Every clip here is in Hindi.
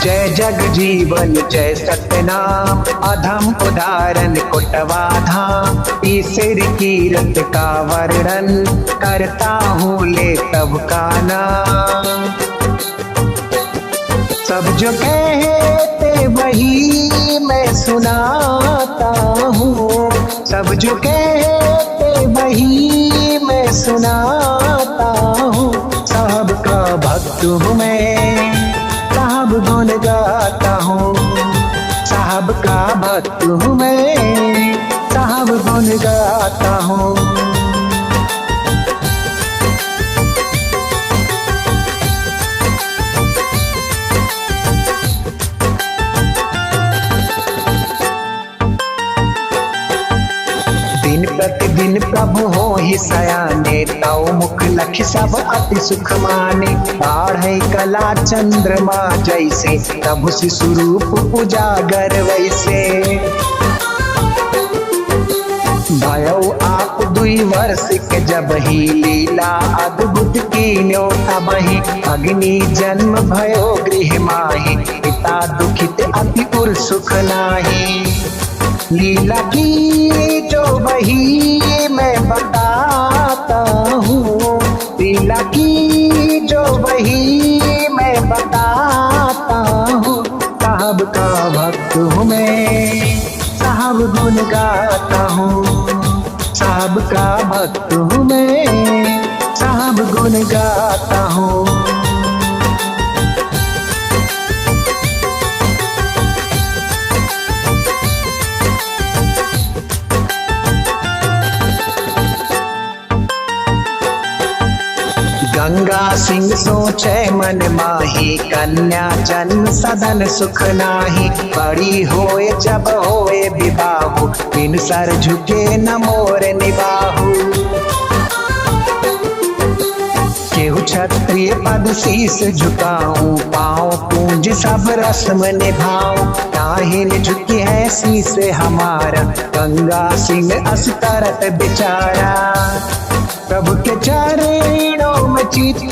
जय जग जीवन जय सतनाम, अधम उदाहरण कुटवा धाम। ईश्वर कीरत का वर्णन करता हूँ ले तब का नाम। सब जो कहते वही मैं सुनाता हूँ, सब जो कहते वही मैं सुनाता हूँ। साहब का भक्त हूँ मैं, साहब गुण गाता हूँ। साहब का भक्त हूँ मैं, साहब गुण गाता हूँ। दिन प्रतिदिन प्रभु हो ही सयाने, तौ मुख लक्ष्य सब अति सुख माने। बाढ़ कला चंद्रमा जैसे, प्रभु स्वरूप उजागर वैसे। भयो आप 2 वर्ष के जब ही, लीला अद्भुत कीन्यो तबहि। अग्नि जन्म भयो गृह माहि, पिता दुखित अति उर सुख नाही। लीला की जो वही मैं बताता हूँ, लीला की जो वही मैं बताता हूँ। साहब का भक्त हूँ मैं, साहब गुण गाता हूँ। साहब का भक्त हूँ मैं, साहब गुण गाता हूँ। गंगा सिंह सोचे मन माही, कन्या जन्म सदन सुख नाही। बड़ी होए जब होए विबाहु, बिन सर झुके न मोर निबाहु। केहू क्षत्रिय पद शीस झुकाऊं, पाँव पूंज सब रस्म निभाऊं। नाहिन झुकी है शीस हमारा, गंगा सिंह अस करत बिचारा। प्रभु के चरणों में चित्त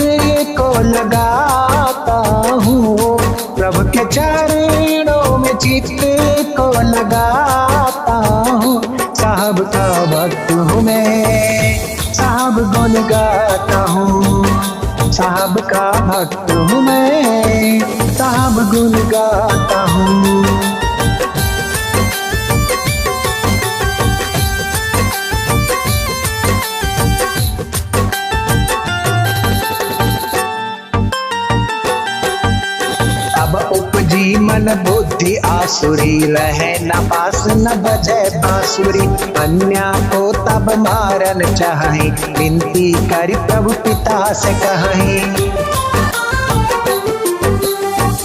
को लगाता हूँ, प्रभु के चरणों में चित्त को लगाता हूँ। साहब का भक्त हूँ मैं, साहब गुण गाता हूँ। साहब का भक्त हूँ मैं, साहब गुण गाता हूँ। उपजी मन बुद्धि आसुरी, रहे न पास न बजे बांसुरी। कन्या को तब मारन चाहि, विनती करी प्रभु पिता से कहीं।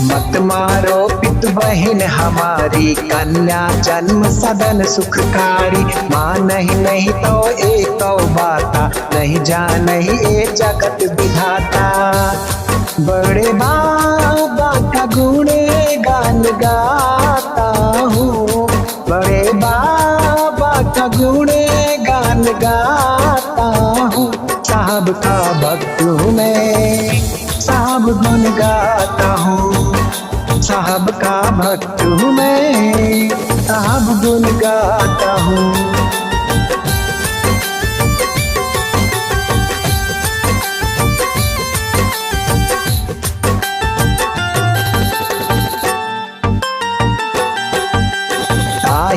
मत मारो पित बहिन हमारी, कन्या जन्म सदन सुखकारी। माँ नहीं तो एक बाता, नहीं जान ए जगत विधाता। बड़े बाबा का गुण गान गाता हूँ, बड़े बाबा का गुण गान गाता हूँ। साहब का भक्त हूँ मैं, साहब गुण गाता हूँ। साहब का भक्त हूँ मैं, साहब गुण गाता हूँ।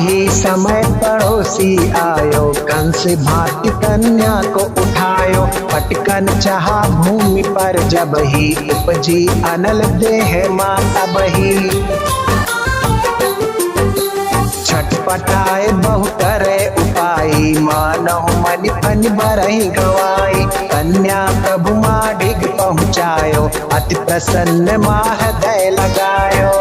ही समय पड़ोसी आयो, कंस भांति कन्या को उठायो। पटकन चाहा भूमि पर जब ही, उपजी अनल देह माता बही। छटपटाए बहु करे उपाय, मानव मन फन बरही गवाई। कन्या प्रभु माँ डिग पहुँचायो, अति प्रसन्न माह दय लगायो।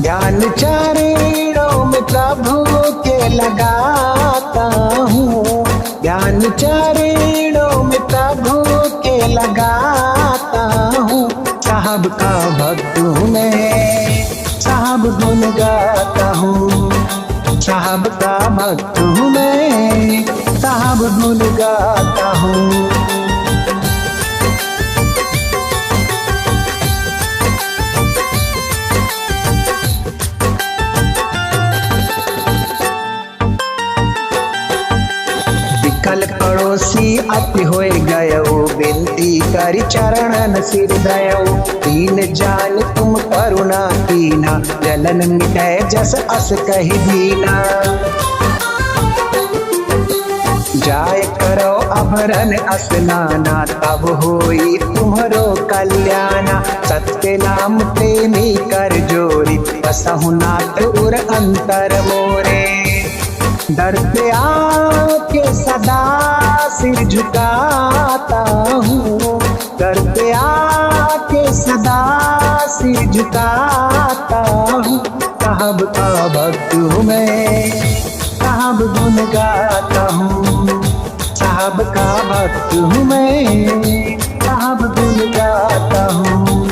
ध्यान चरणों में प्रभु के लगाता हूँ, ध्यान चरणों में प्रभु के लगाता हूँ। साहब का भक्त हूँ मैं, साहब गुण गाता हूँ। साहब का भक्त हूँ मैं, साहब गुण गाता हूँ। अति होए गयो, बिनती करी चरणन सिर दयो। दीन जान तुम करुणा कीना, जलन मिटै जस अस कहि दीना। जाय करो अभरन स्नाना, तब होई तुम्हरो कल्याणा। सत्य नाम प्रेमी कर जोरी, बसहु नाथ उर अंतर मोरे। दर पे आके सदा सिर झुकाता हूँ, दर पे आके सदा सिर झुकाता हूँ। साहब का भक्त हूँ मैं, साहब गुण गाता हूँ। साहब का भक्त हूँ मैं, साहब गुण गाता हूँ।